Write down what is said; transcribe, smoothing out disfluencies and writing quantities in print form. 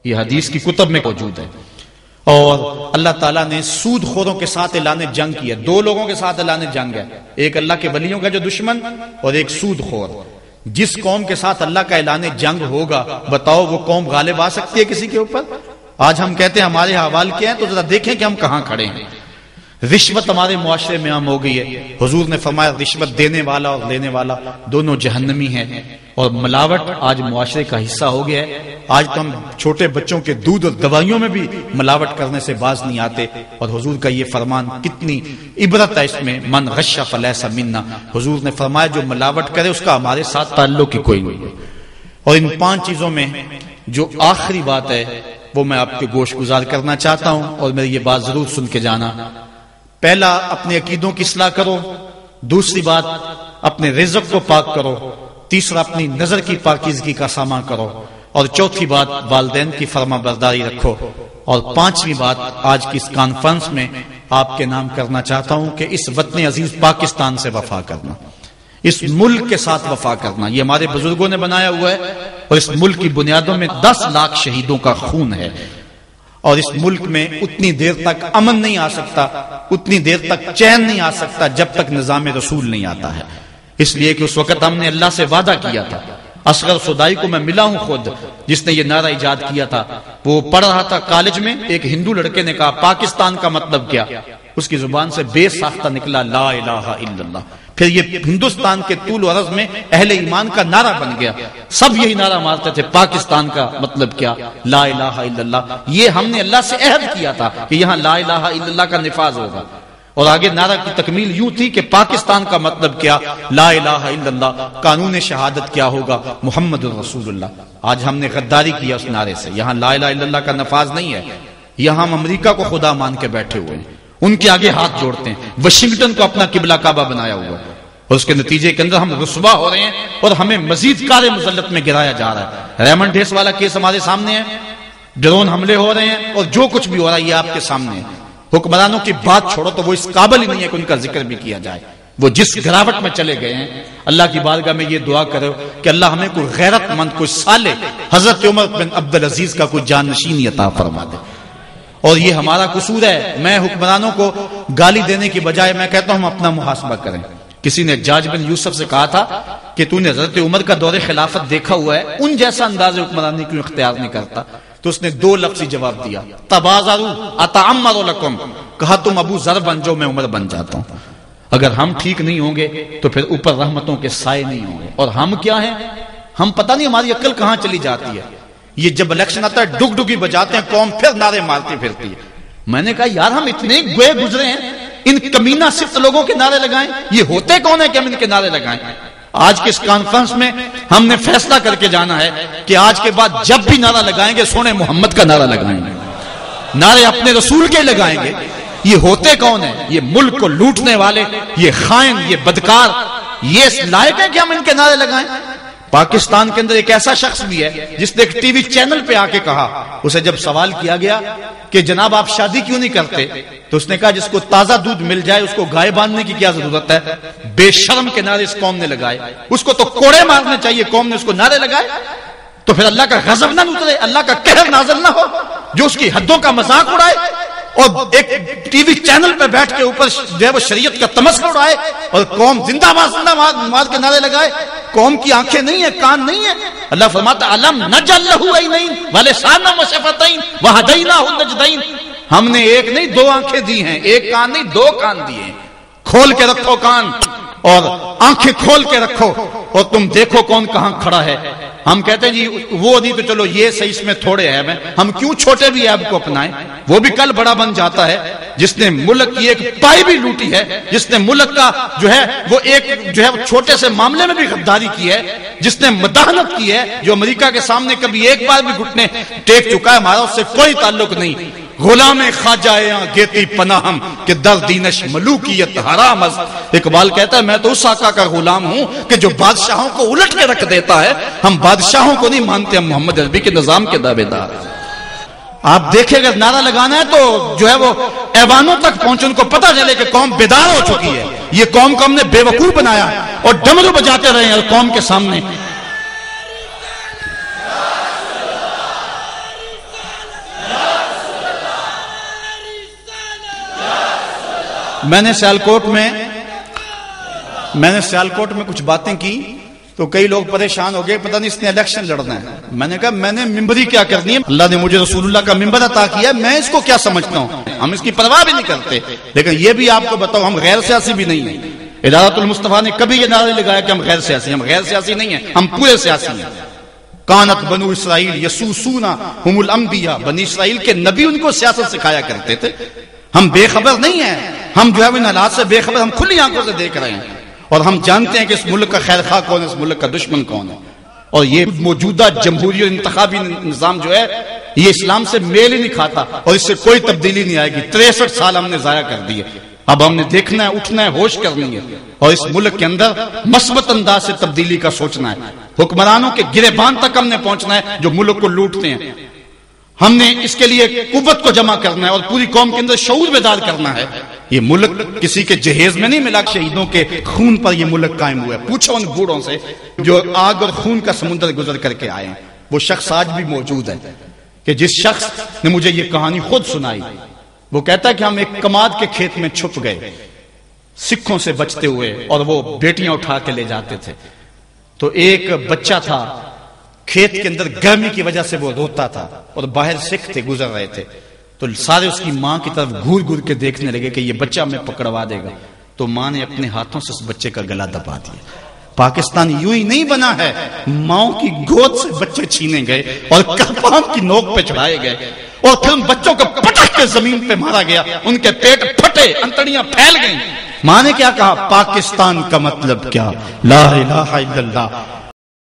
یہ حدیث کی کتب میں موجود ہے. اور اللہ تعالیٰ نے سود خوروں کے ساتھ اعلان جنگ کیا. دو لوگوں کے ساتھ اعلان جنگ ہے, ایک اللہ کے ولیوں کا جو دشمن اور ایک سود خور. جس قوم کے ساتھ اللہ کا اعلان جنگ ہوگا, بتاؤ وہ قوم غالب آ سکتی ہے کسی کے اوپر؟ آج ہم کہتے ہیں ہمارے حوال کیا ہیں, تو ذرا دیکھیں کہ ہم کہاں کھڑے ہیں. رشوت ہمارے معاشرے میں عام ہو گئی ہے. حضور نے فرمایا رشوت دینے والا اور لینے والا دونوں جہنمی ہیں. اور ملاوٹ آج معاشرے کا حصہ ہو گیا ہے. آج تو ہم چھوٹے بچوں کے دودھ اور دوائیوں میں بھی ملاوٹ کرنے سے باز نہیں آتے. اور حضور کا یہ فرمان کتنی عبرت ہے اس میں, من غش فلیس منا. حضور نے فرمایا جو ملاوٹ کرے اس کا ہمارے ساتھ تعلق ہی کوئی نہیں. اور ان 5 چیزوں میں جو آخری بات ہے وہ میں آپ کے گوش گزار کرنا چاہتا ہوں, اور میری یہ بات ضرور سن کے جانا. پہلا, اپنے عقیدوں کی اصلاح کرو. دوسری بات, اپنے رزق کو پاک کرو. تیسرا, اپنی نظر کی پاکیزگی کا سامان کرو. اور چوتھی بات, والدین کی فرما برداری رکھو. اور 5ویں بات آج کی اس کانفرنس میں آپ کے نام کرنا چاہتا ہوں کہ اس وطن عزیز پاکستان سے وفا کرنا, اس ملک کے ساتھ وفا کرنا. یہ ہمارے بزرگوں نے بنایا ہوا ہے, اور اس ملک کی بنیادوں میں 10 لاکھ شہیدوں کا خون ہے. اور اس ملک میں اتنی دیر تک امن نہیں آ سکتا, اتنی دیر تک چین نہیں آ سکتا جب تک نظام رسول نہیں آتا ہے. اس لیے کہ اس وقت ہم نے اللہ سے وعدہ کیا تھا. اصغر صدائی کو میں ملا ہوں خود, جس نے یہ نعرہ ایجاد کیا تھا. وہ پڑھ رہا تھا کالج میں, ایک ہندو لڑکے نے کہا پاکستان کا مطلب کیا؟ اس کی زبان سے بے ساختہ نکلا لا الہ الا اللہ. پھر یہ ہندوستان کے طول و عرض میں اہل ایمان کا نعرہ بن گیا. سب یہی نعرہ مارتے تھے پاکستان کا مطلب کیا؟ لا الہ الا اللہ. یہ ہم نے اللہ سے عہد کیا تھا کہ یہاں لا الہ الا اللہ کا نفاذ ہوگا. اور آگے نعرہ کی تکمیل یوں تھی کہ پاکستان کا مطلب کیا؟ لا الہ الا اللہ. قانون شہادت کیا ہوگا؟ محمد رسول اللہ. آج ہم نے غداری کیا اس نعرے سے. یہاں لا الہ الا اللہ کا نفاذ نہیں ہے. یہاں ہم امریکہ کو خدا مان کے بیٹھے ہوئے ہیں, ان کے آگے ہاتھ جوڑتے ہیں. واشنگٹن کو اپنا قبلہ کعبہ بنایا ہوا ہے, اور اس کے نتیجے کے اندر ہم رسوا ہو رہے ہیں اور ہمیں مزید کار مذلت میں گرایا جا رہا ہے. ریمنڈ ڈیس والا کیس ہمارے سامنے ہے, ڈرون حملے ہو رہے ہیں, اور جو کچھ بھی ہو رہا ہے یہ آپ کے سامنے ہے. حکمرانوں کی بات چھوڑو تو وہ اس قابل ہی نہیں ہے کہ ان کا ذکر بھی کیا جائے. وہ جس گراوٹ میں چلے گئے ہیں, اللہ کی بارگاہ میں یہ دعا کرو کہ اللہ ہمیں کوئی غیرت مند, کوئی صالح حضرت عمر بن عبدالعزیز کا کوئی جانشین عطا فرما دے. اور یہ ہمارا قصور ہے. میں حکمرانوں کو گالی دینے کی بجائے میں کہتا ہوں ہم اپنا محاسبہ کریں. کسی نے حجاج بن یوسف سے کہا تھا کہ تو نے حضرت عمر کا دور خلافت دیکھا ہوا ہے, ان جیسا انداز حکمرانی کیوں اختیار نہیں کرتا؟ تو اس نے 2 لفظی جواب دیا, تبازروا اتعمر لکم. کہا تم ابو ذر بن جاؤ, میں عمر بن جاتا ہوں. اگر ہم ٹھیک نہیں ہوں گے تو پھر اوپر رحمتوں کے سائے نہیں ہوں گے. اور ہم کیا ہیں؟ ہم پتہ نہیں ہماری عقل کہاں چلی جاتی ہے. یہ جب الیکشن آتا ہے ڈگ ڈگی بجاتے ہیں, قوم پھر نعرے مارتی پھرتی ہے. میں نے کہا یار ہم اتنے گوئے گزرے ہیں, ان کمینہ صرف لوگوں کے نعرے لگائیں. یہ ہوتے کون ہیں کہ ہم ان کے نعرے لگائیں؟ آج کے اس کانفرنس میں ہم نے فیصلہ کر کے جانا ہے کہ آج کے بعد جب بھی نعرہ لگائیں گے سونے محمد کا نعرہ لگائیں گے, نعرے اپنے رسول کے لگائیں گے. یہ ہوتے کون ہیں؟ یہ ملک کو لوٹنے والے, یہ خائن, یہ بدکار. یہ لائق ہے کہ ہم ان کے نعرے لگائیں؟ پاکستان کے اندر ایک ایسا شخص بھی ہے جس نے ایک ٹی وی چینل پہ آ کے کہا, اسے جب سوال کیا گیا کہ جناب آپ شادی کیوں نہیں کرتے, تو اس نے کہا جس کو تازہ دودھ مل جائے اس کو گائے باندھنے کی کیا ضرورت ہے؟ بے شرم کے نعرے اس قوم نے لگائے. اس کو تو کوڑے مارنے چاہیے, قوم نے اس کو نعرے لگائے. تو پھر اللہ کا غضب نہ اترے, اللہ کا قہر نازل نہ ہو جو اس کی حدوں کا مذاق اڑائے اور ایک ٹی وی چینل پہ بیٹھ کے اوپر جو ہے وہ شریعت کا تمسخر اڑائے اور قوم زندہ باد کے نعرے لگائے. قوم کی آنکھیں نہیں ہیں, کان نہیں ہیں. اللہ فرماتا علم نجعل لہ عینین ولسانا وشفتین وہدیناہ النجدین. ہم نے ایک نہیں 2 آنکھیں دی ہیں, ایک کان نہیں 2 کان دیے ہیں. کھول کے رکھو کان اور آنکھیں کھول کے رکھو اور تم دیکھو کون کہاں کھڑا ہے. ہم کہتے ہیں جی وہ نہیں تو چلو یہ صحیح, اس میں تھوڑے عیب ہیں, ہم کیوں چھوٹے بھی عیب کو اپنائیں؟ وہ بھی کل بڑا بن جاتا ہے جس نے ملک کی ایک پائی بھی لوٹی ہے, جس نے ملک کا جو ہے وہ ایک جو ہے چھوٹے سے معاملے میں بھی غداری کی ہے, جس نے مداحنت کی ہے, جو امریکہ کے سامنے کبھی ایک بار بھی گھٹنے ٹیک چکا ہے. ہمارا اس سے کوئی تعلق نہیں. غلام خواجہ گیتی پناہم کہ در دینش ملوکیت حرام از. اقبال کہتا ہے میں تو اس آقا کا غلام ہوں کہ جو بادشاہوں کو الٹ کے رکھ دیتا ہے. ہم بادشاہوں کو نہیں مانتے, ہم محمد عربی کے نظام کے دعوے دار ہیں. آپ دیکھیں اگر نعرہ لگانا ہے تو جو ہے وہ ایوانوں تک پہنچے, ان کو پتہ چلے کہ قوم بیدار ہو چکی ہے. یہ قوم کو ہم نے بے وقوف بنایا اور ڈمرو بجاتے رہے ہیں قوم کے سامنے. میں نے سیالکوٹ میں کچھ باتیں کی تو کئی لوگ پریشان ہو گئے، پتہ نہیں اس نے الیکشن لڑنا ہے. میں نے کہا میں نے ممبری کیا کرنی ہے، اللہ نے مجھے رسول اللہ کا ممبر عطا کیا ہے، میں اس کو کیا سمجھتا ہوں، ہم اس کی پرواہ بھی نہیں کرتے. لیکن یہ بھی آپ کو بتاؤ ہم غیر سیاسی بھی نہیں ہیں. ادارت المصطفیٰ نے کبھی یہ نعرہ لگایا کہ ہم غیر سیاسی ہیں، ہم غیر سیاسی نہیں ہیں، ہم پورے سیاسی ہیں. کانت بنو اسرائیل یسوسون ہم الانبیاء، بنی اسرائیل کے نبی ان کو سیاست سکھایا کرتے تھے. ہم بے خبر نہیں ہیں، ہم جو ہے ان حالات سے بے خبر، ہم کھلی آنکھوں سے دیکھ رہے ہیں اور ہم جانتے ہیں کہ اس ملک کا خیر خواہ کون ہے، اس ملک کا دشمن کون ہے. اور یہ موجودہ جمہوری اور انتخابی نظام جو ہے یہ اسلام سے میل ہی نہیں کھاتا اور اس سے کوئی تبدیلی نہیں آئے گی. 63 سال ہم نے ضائع کر دیے. اب ہم نے دیکھنا ہے، اٹھنا ہے، ہوش کرنی ہے اور اس ملک کے اندر مثبت انداز سے تبدیلی کا سوچنا ہے. حکمرانوں کے گریبان تک ہم نے پہنچنا ہے جو ملک کو لوٹتے ہیں. ہم نے اس کے لیے قوت کو جمع کرنا ہے اور پوری قوم کے اندر شعور بیدار کرنا ہے. یہ ملک کسی کے جہیز میں نہیں ملا، شہیدوں کے خون پر یہ ملک قائم ہوا ہے. پوچھو ان بوڑھوں سے جو آگ اور خون کا سمندر گزر کر کے آئے ہیں. وہ شخص آج بھی موجود ہے کہ جس شخص نے مجھے یہ کہانی خود سنائی. وہ کہتا ہے کہ ہم ایک کماد کے کھیت میں چھپ گئے سکھوں سے بچتے ہوئے اور وہ بیٹیاں اٹھا کے لے جاتے تھے. تو ایک بچہ تھا کھیت کے اندر، گرمی کی وجہ سے وہ روتا تھا اور باہر سکھ تھے گزر رہے تھے. تو سارے اس کی ماں کی طرف گھور گھور کے دیکھنے لگے کہ یہ بچہ ہمیں پکڑوا دے گا. تو ماں نے اپنے ہاتھوں سے اس بچے کا گلا دبا دیا. پاکستان یوں ہی نہیں بنا ہے، ماؤں کی گود سے بچے چھینے گئے اور کپام کی نوک پہ چڑھائے گئے اور پھر ان بچوں کو پٹک کے زمین پہ مارا گیا. ان کے پیٹ پھٹے، انتڑیاں پھیل گئیں. ماں نے کیا کہا؟ پاکستان کا مطلب کیا؟ لا الہ الا اللہ.